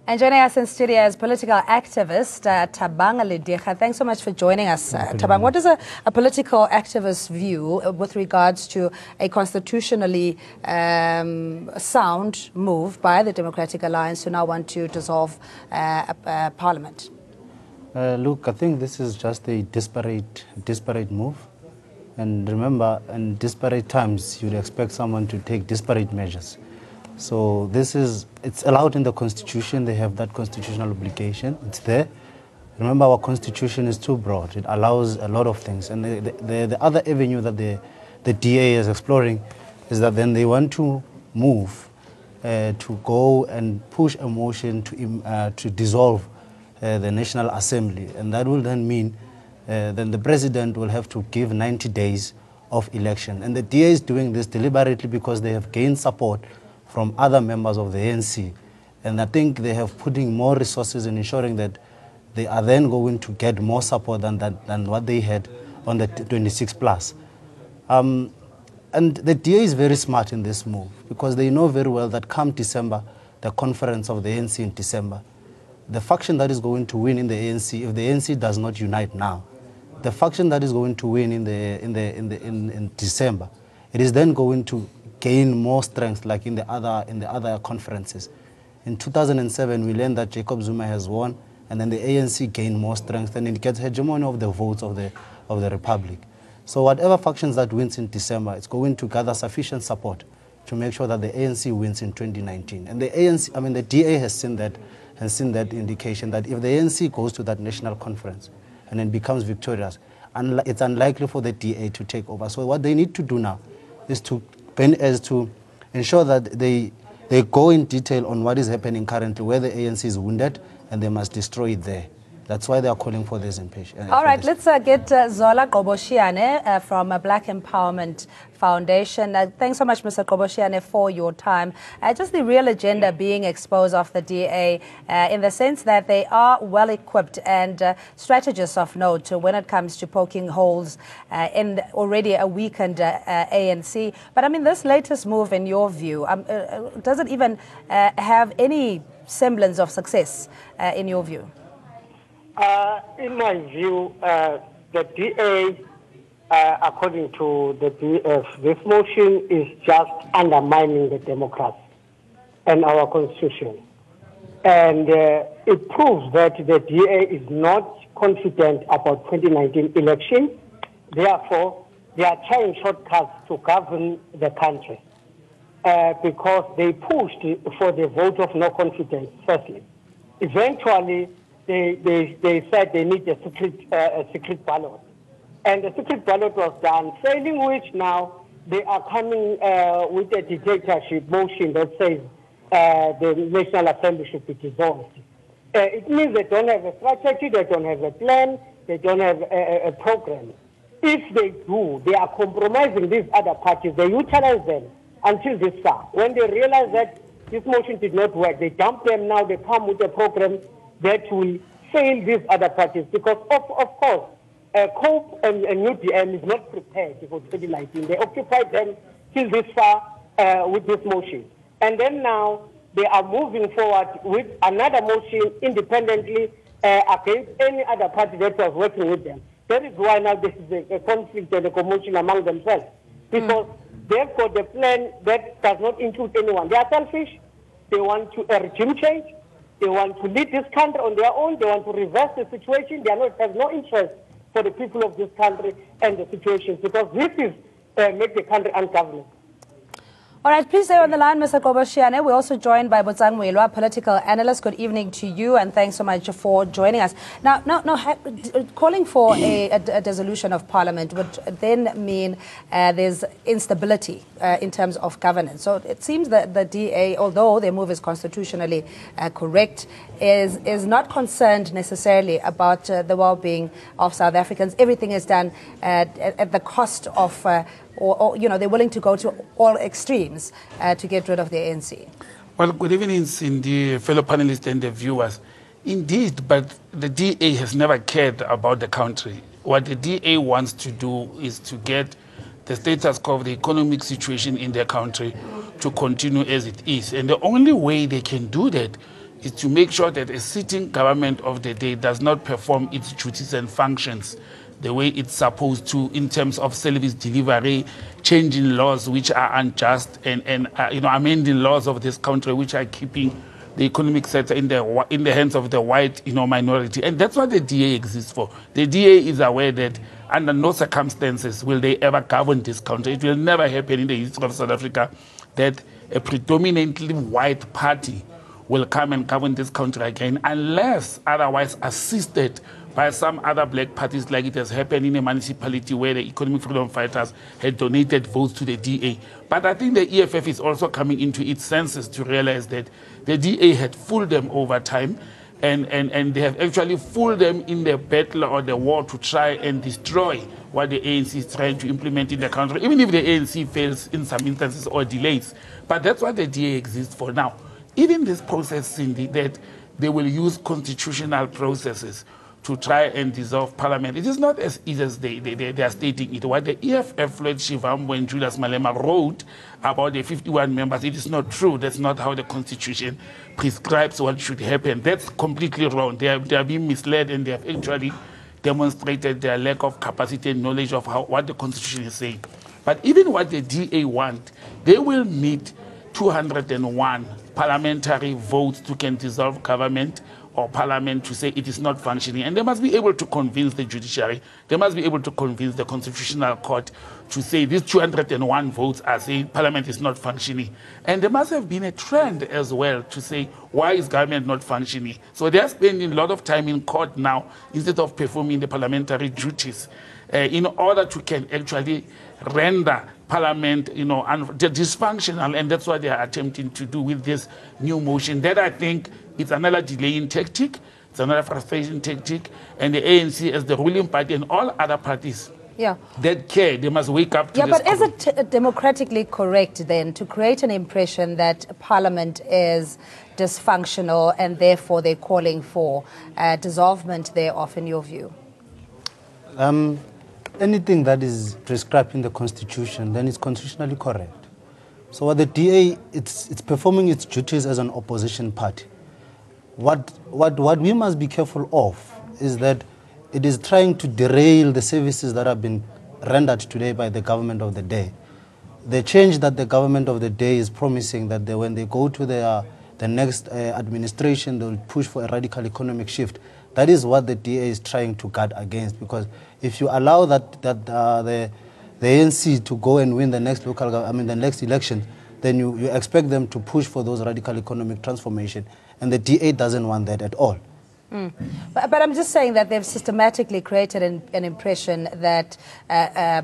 And joining us in studio is political activist Thabang Lidikga. Thanks so much for joining us, Thabang. What is a political activist's view with regards to a constitutionally sound move by the Democratic Alliance to now want to dissolve Parliament? Look, I think this is just a disparate move. And remember, in disparate times, you'd expect someone to take disparate measures. So it's allowed in the Constitution. They have that constitutional obligation. It's there. Remember, our Constitution is too broad. It allows a lot of things. And the other avenue that the DA is exploring is that then they want to move to go and push a motion to dissolve the National Assembly. And that will then mean then the president will have to give 90 days of election. And the DA is doing this deliberately because they have gained support from other members of the ANC. And I think they have putting more resources in ensuring that they are then going to get more support than what they had on the 26 plus. And the DA is very smart in this move because they know very well that come December, the conference of the ANC in December, the faction that is going to win in the ANC, if the ANC does not unite now, the faction that is going to win in December, it is then going to gain more strength, like in the other conferences. In 2007, we learned that Jacob Zuma has won, and then the ANC gained more strength, and it gets hegemony of the votes of the Republic. So whatever factions that wins in December, it's going to gather sufficient support to make sure that the ANC wins in 2019. And the ANC, I mean, the DA has seen that indication that if the ANC goes to that national conference and then becomes victorious, it's unlikely for the DA to take over. So what they need to do now is to ensure that they go in detail on what is happening currently, where the ANC is wounded, and they must destroy it there. That's why they are calling for this impatience. All right, let's get Zola Qoboshiane from Black Empowerment Foundation. Thanks so much, Mr. Qoboshiane, for your time. Just the real agenda being exposed of the DA in the sense that they are well-equipped and strategists of note when it comes to poking holes in already a weakened ANC. But I mean, this latest move, in your view, does it even have any semblance of success in your view? In my view, the DA, according to the DF, this motion is just undermining the democracy and our constitution. And it proves that the DA is not confident about 2019 election. Therefore, they are trying shortcuts to govern the country because they pushed for the vote of no confidence, firstly. Eventually, they said they need a secret ballot. And the secret ballot was done, failing which now they are coming with a dictatorship motion that says the National Assembly should be dissolved. It means they don't have a strategy, they don't have a plan, they don't have a program. If they do, they are compromising these other parties. They utilize them until this far. When they realize that this motion did not work, they dump them now, they come with a program that will fail these other parties because, of course, COPE and UDM is not prepared for 2019. They occupied them till this far with this motion. And then now they are moving forward with another motion independently against any other party that was working with them. That is why now this is a conflict and a commotion among themselves because they've got a plan that does not include anyone. They are selfish. They want a regime change. They want to lead this country on their own. They want to reverse the situation. They have no interest for the people of this country and the situation because this is make the country ungovernable. All right, please stay on the line, Mr. Qoboshiane. We're also joined by Botsang Moelwa, political analyst. Good evening to you, and thanks so much for joining us. Now, calling for a dissolution of Parliament would then mean there's instability in terms of governance. So it seems that the DA, although their move is constitutionally correct, is not concerned necessarily about the well-being of South Africans. Everything is done at the cost of or they're willing to go to all extremes to get rid of the ANC. Well, good evening, Cindy, fellow panelists and the viewers. Indeed, but the DA has never cared about the country. What the DA wants to do is to get the status quo of the economic situation in their country to continue as it is. And the only way they can do that is to make sure that a sitting government of the day does not perform its duties and functions the way it's supposed to in terms of service delivery, changing laws which are unjust, and amending laws of this country which are keeping the economic sector in the hands of the white minority. And that's what the DA exists for. The DA is aware that under no circumstances will they ever govern this country. It will never happen in the history of South Africa that a predominantly white party will come and govern this country again unless otherwise assisted by some other black parties, like it has happened in a municipality where the economic freedom fighters had donated votes to the DA. But I think the EFF is also coming into its senses to realize that the DA had fooled them over time, and they have actually fooled them in the battle or the war to try and destroy what the ANC is trying to implement in the country, even if the ANC fails in some instances or delays. But that's what the DA exists for now. Even this process, Cindy, that they will use constitutional processes to try and dissolve parliament. It is not as easy as they are stating it. What the EFF, Floyd Shivambu and Julius Malema wrote about the 51 members, it is not true. That's not how the Constitution prescribes what should happen. That's completely wrong. They are being misled, and they have actually demonstrated their lack of capacity and knowledge of what the Constitution is saying. But even what the DA want, they will need 201 parliamentary votes to can dissolve government or parliament to say it is not functioning. And they must be able to convince the judiciary, they must be able to convince the Constitutional Court to say these 201 votes are saying parliament is not functioning. And there must have been a trend as well to say, why is government not functioning? So they are spending a lot of time in court now instead of performing the parliamentary duties in order to can actually render parliament, dysfunctional, and that's what they are attempting to do with this new motion. That, I think, it's another delaying tactic, it's another frustration tactic, and the ANC as the ruling party and all other parties that care, they must wake up to this. But is it democratically correct then to create an impression that Parliament is dysfunctional and therefore they're calling for dissolvement thereof, in your view? Anything that is prescribed in the Constitution, then it's constitutionally correct. So what the DA, it's performing its duties as an opposition party. What we must be careful of is that it is trying to derail the services that have been rendered today by the government of the day. The change that the government of the day is promising, that when they go to the next administration, they'll push for a radical economic shift. That is what the DA is trying to guard against, because if you allow the ANC to go and win the next the next election, then you expect them to push for those radical economic transformation, and the DA doesn't want that at all. But I'm just saying that they've systematically created an impression that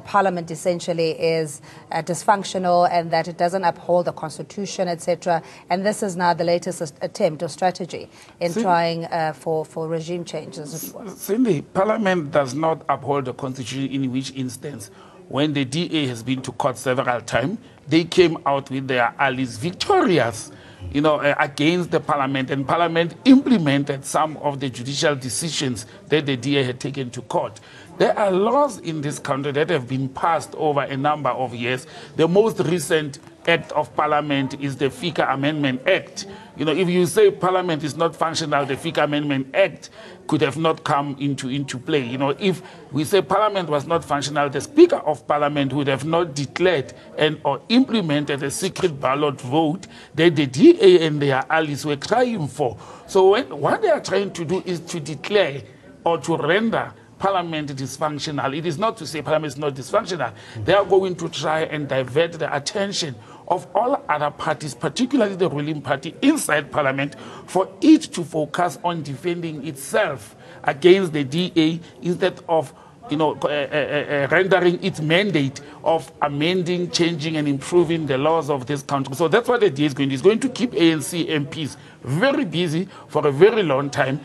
Parliament essentially is dysfunctional and that it doesn't uphold the Constitution, etc. And this is now the latest attempt or strategy in trying for regime changes. Cindy, Parliament does not uphold the Constitution in which instance? When the DA has been to court several times, they came out with their allies victorious, against the Parliament, and Parliament implemented some of the judicial decisions that the DA had taken to court. There are laws in this country that have been passed over a number of years. The most recent act of Parliament is the FICA Amendment Act. If you say Parliament is not functional, the FICA Amendment Act could have not come into play. If we say Parliament was not functional, the Speaker of Parliament would have not declared or implemented a secret ballot vote that the DA and their allies were crying for. So what they are trying to do is to declare or to render Parliament dysfunctional. It is not to say Parliament is not dysfunctional. They are going to try and divert the attention of all other parties, particularly the ruling party inside Parliament, for it to focus on defending itself against the DA instead of rendering its mandate of amending, changing, and improving the laws of this country. So that's what the DA is going to do. It's going to keep ANC MPs very busy for a very long time,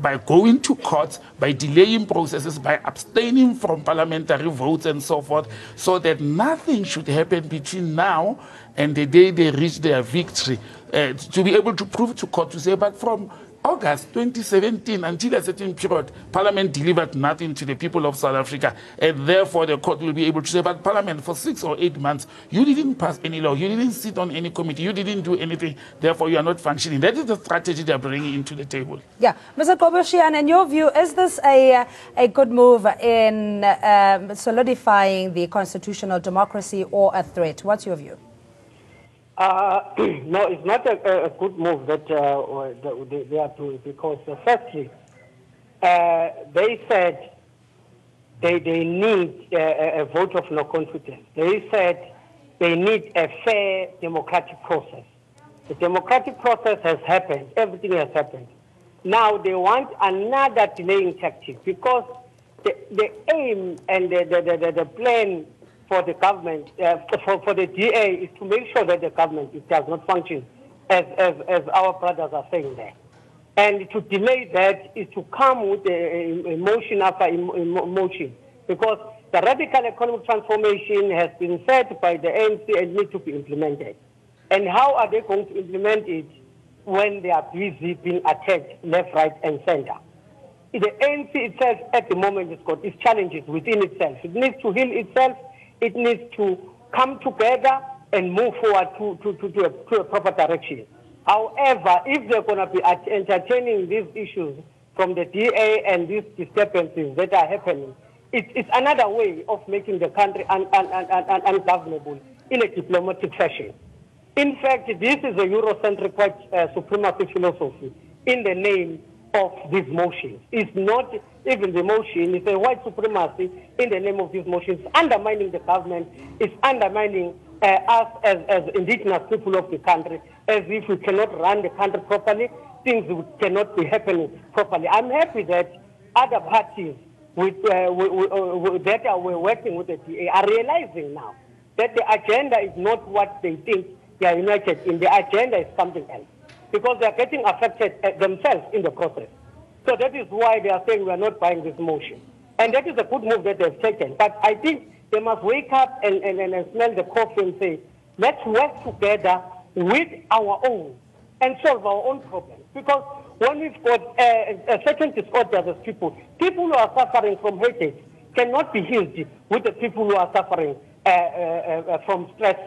by going to courts, by delaying processes, by abstaining from parliamentary votes and so forth, so that nothing should happen between now and the day they reach their victory, to be able to prove to court to say, but from August 2017 until a certain period, Parliament delivered nothing to the people of South Africa, and therefore the court will be able to say, but Parliament, for 6 or 8 months, you didn't pass any law, you didn't sit on any committee, you didn't do anything, therefore you are not functioning. That is the strategy they are bringing into the table. Yeah. Mr. Kobushian, in your view, is this a good move in solidifying the constitutional democracy or a threat? What's your view? No, it's not a good move that they are doing, because firstly, they said they need a vote of no confidence. They said they need a fair democratic process. The democratic process has happened. Everything has happened. Now they want another delaying tactic, because the aim and the plan for the government, for the DA, is to make sure that the government does not function as our brothers are saying there. And to delay that is to come with a motion after motion, because the radical economic transformation has been said by the ANC and needs to be implemented. And how are they going to implement it when they are busy being attacked left, right, and center? The ANC itself at the moment has got its challenges within itself. It needs to heal itself. It needs to come together and move forward to a proper direction. However, if they're going to be entertaining these issues from the DA and these disturbances that are happening, it's another way of making the country ungovernable in a diplomatic fashion. In fact, this is a Eurocentric white supremacy philosophy in the name of these motions. It's not even the motion, it's a white supremacy in the name of these motions. It's undermining the government, it's undermining us as indigenous people of the country, as if we cannot run the country properly, things cannot be happening properly. I'm happy that other parties that are working with the DA are realizing now that the agenda is not what they think they are united in. The agenda is something else, because they are getting affected themselves in the process. So that is why they are saying we are not buying this motion. And that is a good move that they've taken. But I think they must wake up and smell the coffee and say, let's work together with our own and solve our own problems. Because when we've got a certain disorder as people who are suffering from headache cannot be healed with the people who are suffering from stress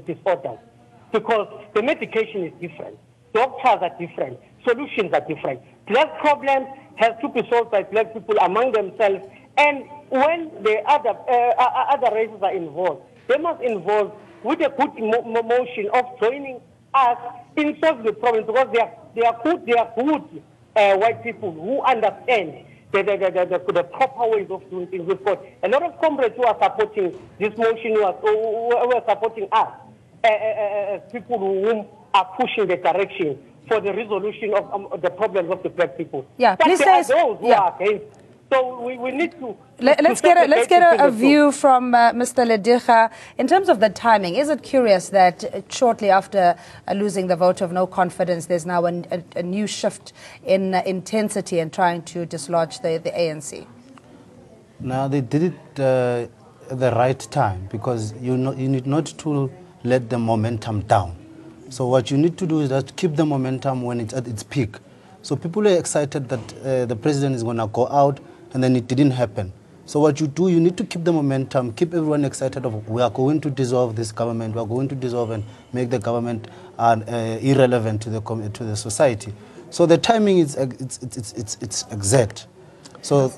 disorders. Because the medication is different, doctors are different, solutions are different. Black problems have to be solved by black people among themselves, and when the other races are involved, they must involve with a good motion of joining us in solving the problem, because they are good white people who understand the proper ways of doing things. We've got a lot of comrades who are supporting this motion, who are supporting us. People who are pushing the direction for the resolution of the problems of the black people. Yeah, but please there are those who are against. So we need to... Let's get a view from Mr. Ledikga. In terms of the timing, is it curious that shortly after losing the vote of no confidence, there's now a new shift in intensity and trying to dislodge the ANC? Now, they did it at the right time, because you need not to let the momentum down. So what you need to do is just keep the momentum when it's at its peak. So people are excited that the president is going to go out, and then it didn't happen. So what you do, you need to keep the momentum, keep everyone excited of, we are going to dissolve this government, we are going to dissolve and make the government irrelevant to the society. So the timing is it's exact. So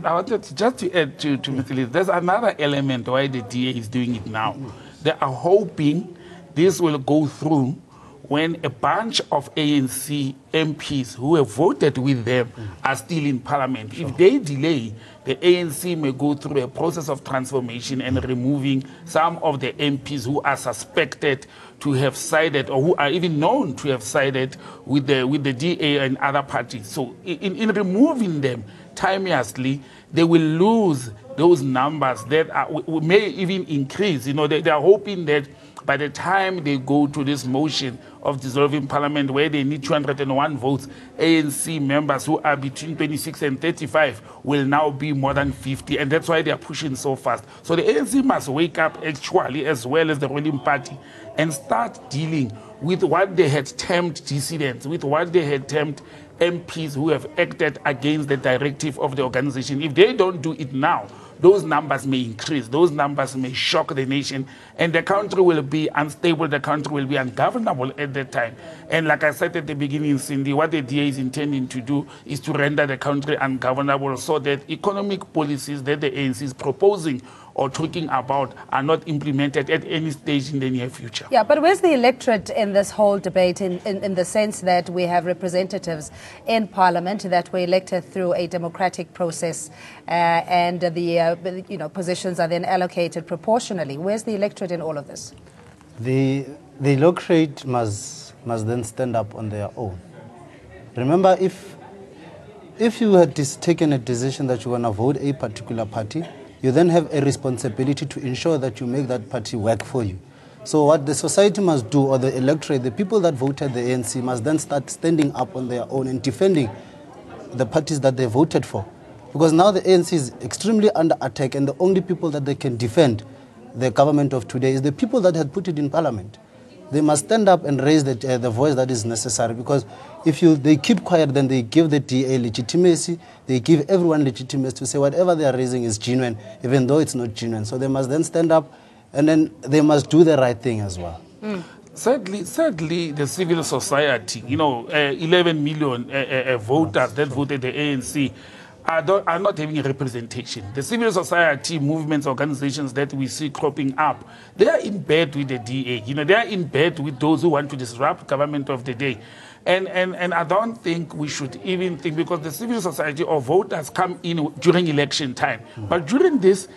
I wanted just to add to Mr. Lee, there's another element why the DA is doing it now. They are hoping this will go through when a bunch of ANC MPs who have voted with them are still in parliament. Sure. If they delay, the ANC may go through a process of transformation and removing some of the MPs who are suspected to have sided, or who are even known to have sided with the DA and other parties. So in removing them timeously, they will lose those numbers that may even increase. You know, they are hoping that by the time they go to this motion of dissolving parliament where they need 201 votes, ANC members who are between 26 and 35 will now be more than 50, and that's why they are pushing so fast. So the ANC must wake up actually, as well as the ruling party, and start dealing with what they had termed dissidents, with what they had termed MPs who have acted against the directive of the organization. If they don't do it now, those numbers may increase, those numbers may shock the nation, and the country will be unstable, the country will be ungovernable at that time. And like I said at the beginning, Cindy, what the DA is intending to do is to render the country ungovernable so that economic policies that the ANC is proposing or talking about are not implemented at any stage in the near future. Yeah, but where's the electorate in this whole debate in the sense that we have representatives in Parliament that were elected through a democratic process and the positions are then allocated proportionally? Where's the electorate in all of this? The electorate must then stand up on their own. Remember, if you had taken a decision that you want to vote a particular party, you then have a responsibility to ensure that you make that party work for you. So what the society must do, or the electorate, the people that voted the ANC, must then start standing up on their own and defending the parties that they voted for. Because now the ANC is extremely under attack, and the only people that they can defend the government of today is the people that had put it in parliament. They must stand up and raise the voice that is necessary, because if they keep quiet, then they give the DA legitimacy, they give everyone legitimacy to say whatever they are raising is genuine, even though it's not genuine. So they must then stand up, and then they must do the right thing as well. Sadly, the civil society, 11 million voters that voted the ANC, are not having a representation. The civil society movements, organizations that we see cropping up, they are in bed with the DA. They are in bed with those who want to disrupt government of the day. And I don't think we should even think, because the civil society or voters come in during election time. But during this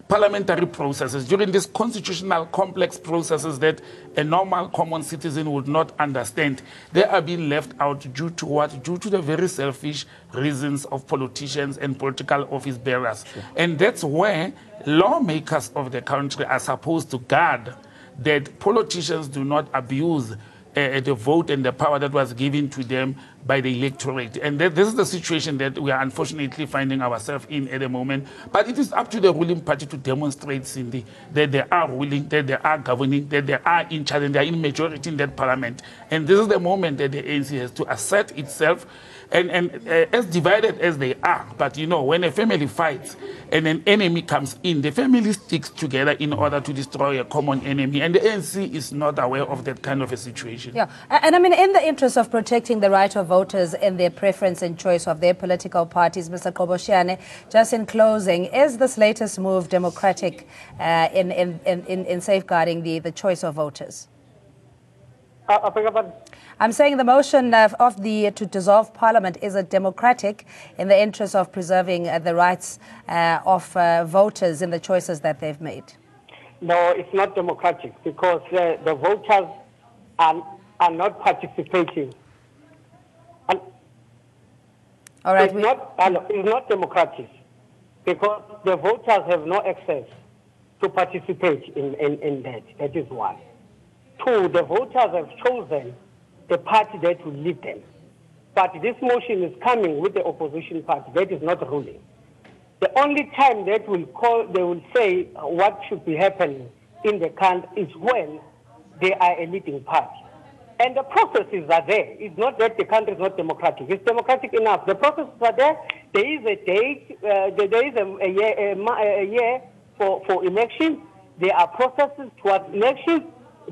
parliamentary processes, during these constitutional complex processes that a normal common citizen would not understand, they are being left out due to what? Due to the very selfish reasons of politicians and political office bearers. Sure. And that's where lawmakers of the country are supposed to guard that politicians do not abuse the vote and the power that was given to them by the electorate. And this is the situation that we are unfortunately finding ourselves in at the moment. But it is up to the ruling party to demonstrate, Cindy, that they are ruling, that they are governing, that they are in charge, and they are in majority in that parliament. And this is the moment that the ANC has to assert itself, and as divided as they are. But when a family fights and an enemy comes in, the family sticks together in order to destroy a common enemy. And the ANC is not aware of that kind of a situation. Yeah, and I mean, in the interest of protecting the right of voters in their preference and choice of their political parties, Mr. Qoboshiane, just in closing, is this latest move democratic in safeguarding the choice of voters? I'm saying the motion to dissolve Parliament, is it democratic in the interest of preserving the rights of voters in the choices that they've made? No, it's not democratic, because the voters are not participating. All right. It's not democratic, because the voters have no access to participate in that. That is one. Two, the voters have chosen the party that will lead them. But this motion is coming with the opposition party. That is not ruling. The only time that they will say what should be happening in the country is when they are a leading party. And the processes are there. It's not that the country is not democratic. It's democratic enough. The processes are there. There is a date. There is a year for elections. There are processes towards elections.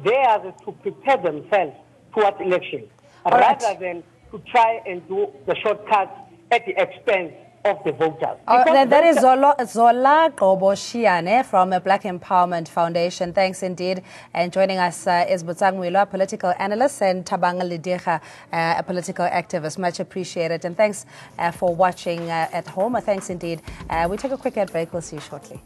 They are to prepare themselves towards elections, rather than to try and do the shortcuts at the expense of the voters. That is Zola Qoboshiane from a Black Empowerment Foundation. Thanks indeed. And joining us is Botsang Mwilwa, political analyst, and Tabanga Lideha, a political activist. Much appreciated. And thanks for watching at home. Thanks indeed. We take a quick ad break. We'll see you shortly.